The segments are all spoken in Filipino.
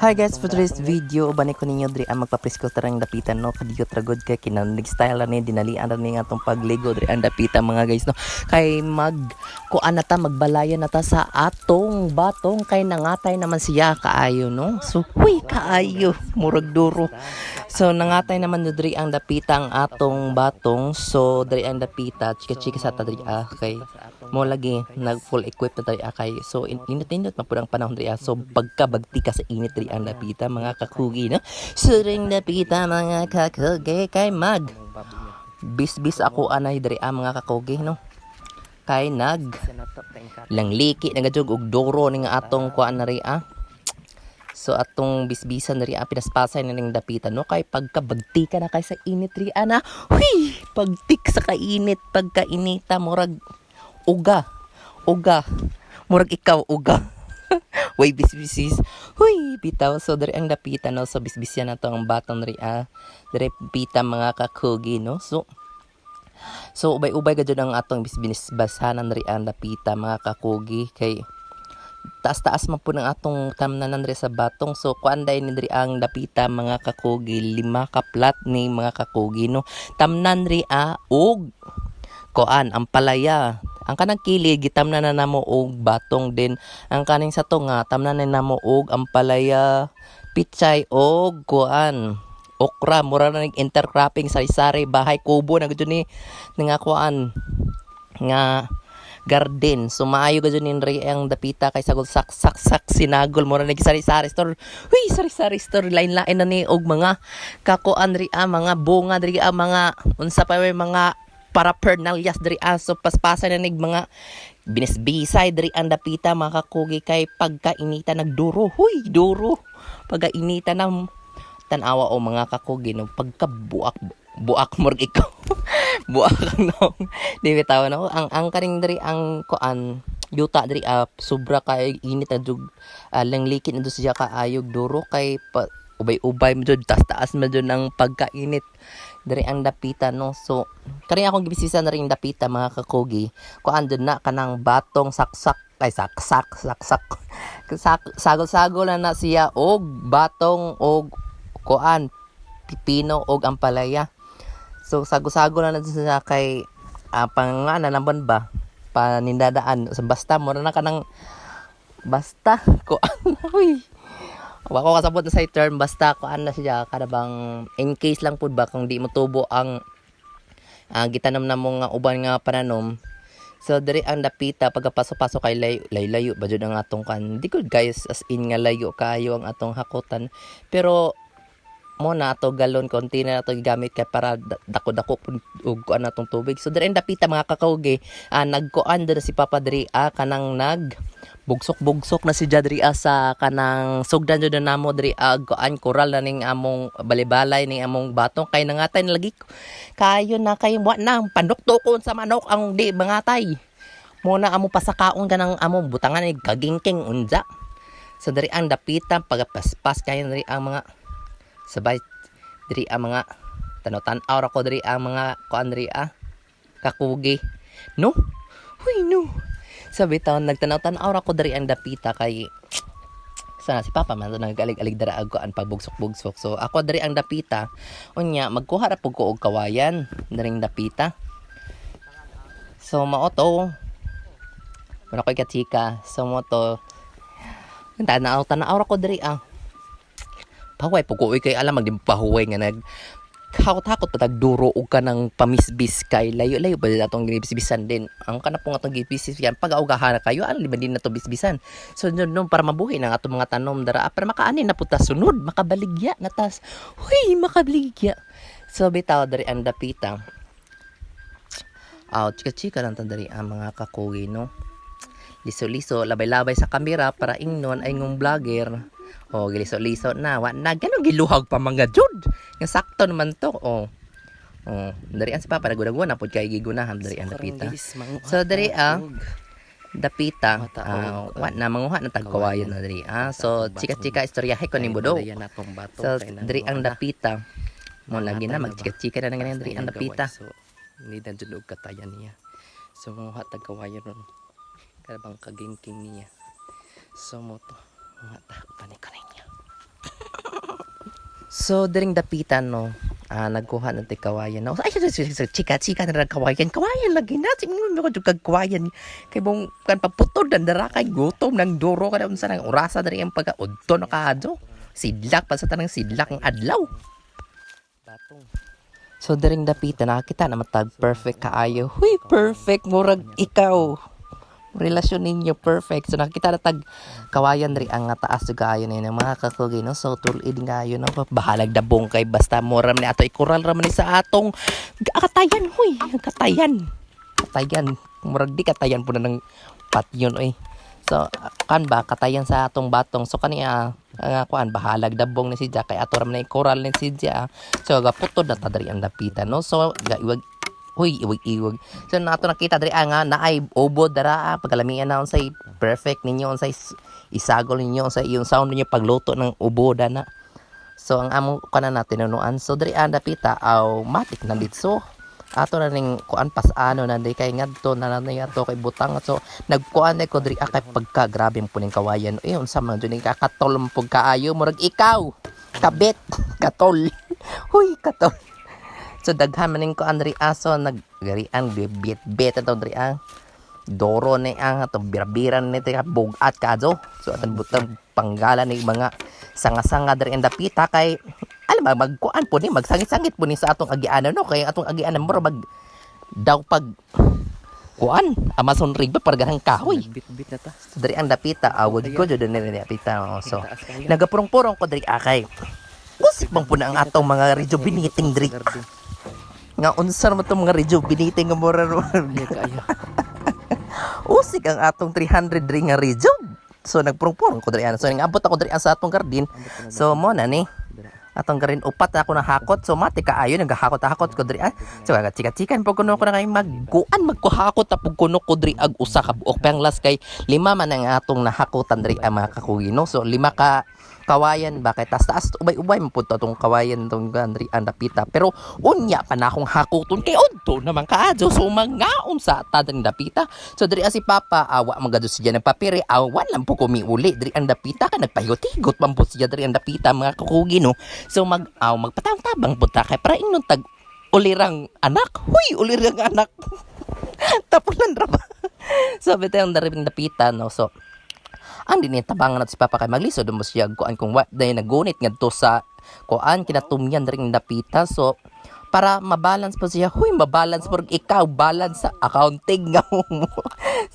Hi guys, for today's video, bani ko ninyo diri ang magpapresko tarang dapitan no, kadiyo tragod kay kinanig style ni dinalian ra ni atong pagligo diri ang dapitan mga guys no. Kay kuan nata magbalayan nata sa atong batong kay nangatay naman siya kaayo no. So, huy kaayo, murag duro. So nangatay naman diri ang dapitang atong batong. So diri ang dapita, chika-chika sa ta diri kay mo lagi nag full equipped na tayo kay so init-init man pud ang panahon diri so pagkabagti ka sa init diri ang dapita mga kakugi no. So ring dapita mga kakugi kay bisbis ako anay diri mga kakugi no. Kay langliki nagadjog og doro ning atong kuan na ri So atong bisbisan na rin pinaspasay na ning dapita no kay pagkabagti ka na kay sa init ri na. Huy, pagtik sa kainit pagkainita murag uga murag ikaw uga. Way bisbisis. Huy, bitaw so diri ang dapita no so bisbisyan na to ang batang ri diri pita mga kakugi no. So ubay-ubay gadyo ang atong bisbinis basanan ri ang dapita mga kakugi kay taas-taas man po ng atong tamnanan ri sa batong. So kuanday ni diri ang dapita mga kakugi 5 ka plat ni mga kakugi no. Tamnan ri og kuan ang palaya. Ang kanang kilig gitamnan na namo og batong din. Ang kaning sa to nga tamnan na namo og ang palaya, pichay og kuan okra mura na intercropping sari-sari bahay kubo na gud ni nga kuan nga garden. So maayo gud ni ang dapita kay sagol sak sinagol mura nag sari-sari store. Huy, sari-sari store lain-lain na ni og mga kakuan ri mga bunga diri mga unsa pa may mga paraphernalias diri so paspasan na nig mga binisbisay diri ang dapita mga kakugi kay pagkainita nagduro. Huy, duro pagkainita na tanawa o mga kakugi no pagkabuak murag ikaw. Buak no. Di bitaw no ang karing diri ang kuan yuta diri sobra kay init na jug langlikit na siya kaayog duro kay ubay-ubay mo jud taas mo jud ang pagkainit diri ang dapita no. So kani akong gibisisa na ring dapita mga kakugi kuan jud na kanang batong saksak sagol-sagol na siya og batong og kuan pipino og ampalaya. So sago-sago na siya kay pangana naman ba panindadaan sa basta mo na kanang basta kuan huy. Wako kasabot na sa term basta kuan na siya kada bang in case lang pud ba kung di mo tubo ang gitanom na mo nga uban nga pananom. So diri ang dapita pagpaso-paso kay layo ba jud ang atong kan. Di good guys as in nga layo kayo ang atong hakutan. Pero mo na to galon konti na to gigamit kay para dako-dako og kuan natong tubig. So diri ang dapita mga kakaugi nagkuan na si Papa diri kanang bugsok na si Jadri sa kanang sugdan jud na namo diri kuan koral na ning among balibalay ning among batong kay nangatay lagi kayo na kay wa na pandok-tukon sa manok ang di mangatay. Mo na amo pasakaon kanang among butangan ni kagingking unja. So diri ang dapita pagapaspas kay diri ang mga sabay diri ang mga tanaw-tanaw ra ko diri ang mga kuan diri kakugi no. Huy no. Sabi taon nagtanaw-tanaw ra ko diri ang dapita kay sana si Papa man nagalig-alig dara ako ang pagbugsok-bugsok. So ako diri ang dapita unya magkuha ra pud ko og kawayan diring dapita. So mao to wala koy katsika so mo to tanaw-tanaw ra ko diri pahuway po ko kay alam magdipahuway nga takot pa tagduro og kanang pamisbis kay layo-layo ba atong ginibisbisan din ang kana po atong gibisbisan pag-augahan kayo liban din na to bisbisan. So no para mabuhi nang atong mga tanom dara para makaani na puta sunod makabaligya na tas huy makabaligya. So bitaw dari ang dapita chika-chika lang ta dari ang mga kakugi no. Liso-liso labay-labay sa kamera para ingnon ay ngong vlogger. Giliso-liso na. Wa na ganun giluhag pa mga jud. Nga sakto naman to. Dari ang si Papa nagudagwa na pud kay gigunahan dari ang dapita. So dari dapita wa na manguha na tagkawayan na dari so chika-chika istoryahe ko ni Budo. So dari ang dapita mo lagi na magchika-chika na ganyan dari ang dapita. So ni dan jud og katayan niya. So manguha tagkawayan ron. Kada bang kagingking niya. So mo to mga takpan ni kaninya. So diring dapitan no, nagkuha ng kawayan no. Ay chika na kawayan lagi na singnon ko jud kag kawayan kay bong kan paputod dan dara kay gutom nang duro kada unsa nang orasa diri ang pagkaudto no kaadto. Sidlak pa sa tanang sidlak ang adlaw. Batong. So diring dapitan nakakita na matag perfect kaayo. Huy, perfect murag ikaw. Relasyon ninyo perfect. So nakita na tag kawayan ri ang taas jud kaayo ni mga kakugi no. So tulid ngayo no bahalag dabong kay basta moram ni ato ikural ra man ni sa atong katayan huy, katayan murag di katayan po na ng patyon oy. So kan ba katayan sa atong batong so kaniya kuan bahalag dabong ni sidya kay ato ra man ikural ni sidya. So gaputod na ta diri ang dapitan no. So gaiwag huy, iwag. So nato nakita diri nga naay ubod dara pagkalamian na unsay perfect ninyo unsay isagol ninyo unsay yung sound ninyo pagluto ng uboda na. So ang amo kana natin tinunuan. So diri dapita aw matik na ditso. Ato na ning kuan pasano na di kay ngadto na nanay ato kay butang. So nagkuan ko diri kay pagka grabe mo ning kawayan. Unsa man jud ning kakatol mo pug kaayo murag ikaw. Kabet, katol. Huy, katol. So daghan maning ko andri aso naggarian bit ato diri ang doro ni ang ato birabiran ni ti bugat kadto. So atong butang panggalan ni mga sanga-sanga diri ang dapita kay alam magkuan po ni magsangit-sangit po ni sa atong agianan no kay atong agianan mo mag daw pag kuan Amazon rig ba pargahang kahoy bit na ta. So diri ang dapita awod ko jud ni dapita. So nagapurong-purong ko diri akay usik bang po na ang atong mga rejuvenating diri. Nga unsa naman itong mga rejuvenating nga mura kaya. Usik ang atong 300 ring nga rejuve. So nagpurong-purong ko diri ana. So ningabot ako diri sa atong garden. So mo na ni atong garden upat na ako nahakot. So mati kaayo nagahakot-hakot ko diri. So chika-chikan po kuno ko na kay magkuhakot ta pug kuno ko diri ag usa ka buok pang last kay lima man ang atong nahakotan diri ang mga kakugino. So lima ka kawayan ba kay taas ubay-ubay mo pud tong kawayan tong gandri ang dapita pero unya pa na akong hakuton kay udto naman kaadto so mangaon sa tadang dapita. So diri si papa awa magado siya nagpapiri awan lang po kumiuli diri ang dapita ka nagpahigot-higot man po siya diri ang dapita mga kakugi no. So magpatawang-tabang pud ta kay para ingnon tag ulirang anak. Huy, ulirang anak. Tapulan ra ba. So bitay ang dapita no. So ang dinitabangan nato si papa kay maglisod mo siya kuan kung what day nagunit ngadto sa kuan kinatumyan ring dapita. So para mabalance po siya huy mabalance por ikaw balance sa accounting nga mo.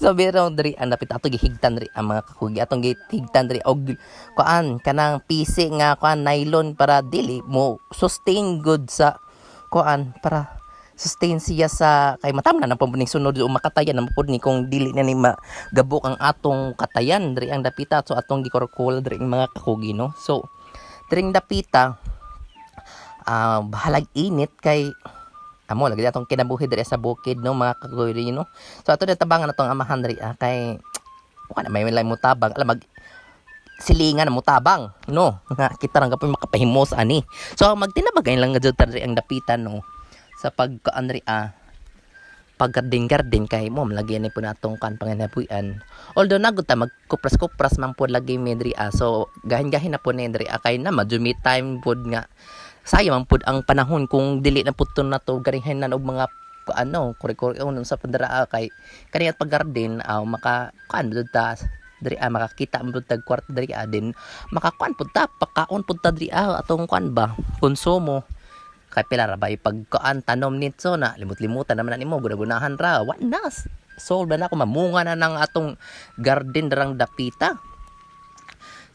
So biro diri ang dapita ato gihigtan diri ang mga kakugi atong gihigtan diri og kuan kanang PC nga kuan nylon para dili mo sustain good sa kuan para sustain siya sa kay matam na pampuning sunod o makatayan na pud ni kung dili na ni magabok ang atong katayan diri ang dapita. So atong gikorkol diri ang mga kakugi no. So diring dapita bahalag init kay amo lagi atong kinabuhi diri sa bukid no mga kakugi no. So ato tabangan atong amahan diri kay wala may mo tabang alam mag silingan mo tabang no nga kita ra gapoy makapahimos ani. So magtinabagay lang gud diri ang dapitan no sa pagkaanri paggarden kay mo malagyan ni po natong kan panginabuyan. Although nagud ta magkupras-kupras man po lagi mi diri so gahin-gahin na po ni diri kay na madumi time pod nga sayang man pod ang panahon kung dili na pud na to garinghan og mga kore-kore sa pandara kay kaniyat paggarden maka kan ta diri makakita mo tag kwarto diri din makakuan pud ta pakaon pud ta diri atong kuan ba konsumo. Kay pila ra ba pagkaan tanom nito na limot-limutan naman nimo gunagunahan ra wa na solve na ako mamunga na ng atong garden darang dapita.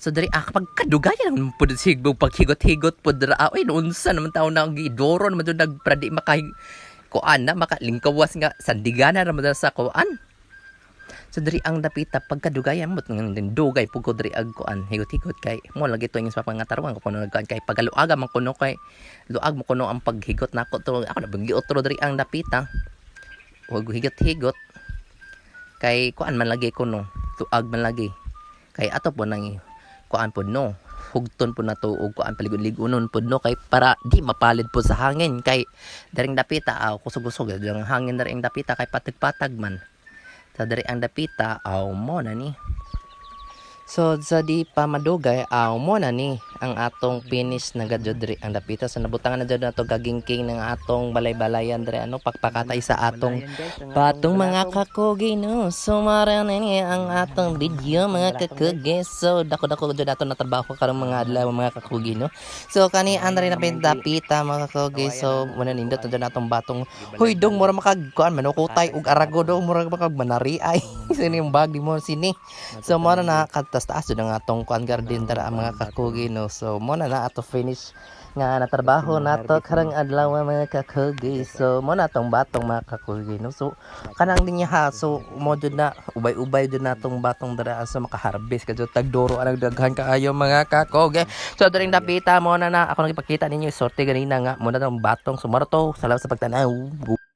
So diri kapag kadugayan pud sigbog paghigot-higot pud ra oy unsa naman taon na gidoro naman jud nagpradi makay kuan na makalingkawas nga sandigana ra man sa kuan. So diri ang dapita pagkadugayan mo dugay pugod diri ag kuan higot-higot kay mo lagi to sa pangatarwan ko kuno nagkuan kay pagaluaga man kuno kay luag mo kuno ang paghigot nako to ako na bagi otro diri ang dapita wag higot-higot kay kuan man lagi kuno luag man lagi kay ato po nang kuan po no hugton po na to og kuan paligod-ligunon po no kay para di mapalid po sa hangin kay daring dapita kusog-kusog ang hangin daring dapita kay patag-patag man. Sa diri ang dapita mo na ni. So sa di pa madugay mo na ni ang atong finish na gadyo diri ang dapita sa nabutangan na jud nato gagingking ng atong balay-balayan diri ano pakpakatay sa atong patong mga kakugi no. So mara na ni ang atong video mga kakugi. So dako-dako jud nato na trabaho karong mga adlaw mga kakugi no. So kani andri na pindapita mga kakugi. So muna nindot na jud natong batong huy dong mura makagkuan manukutay ug arago dong mura makagmanari ay sini yung bag di mo sini. So mura na katas-taas jud ang atong kuan garden dara mga kakugi no. So muna na ato finish nga natrabaho nato karang adlaw mga kakugi. So mo na tong batong mga kakugi no. So kanang din niya ha. So mo jud na ubay-ubay jud natong batong dara so makaharvest ka jud tagdoro anang daghan kaayo mga kakugi. So during dapita mo na ako nagipakita ninyo sorte ganina nga mo na tong batong sumarto. Salamat sa pagtanaw.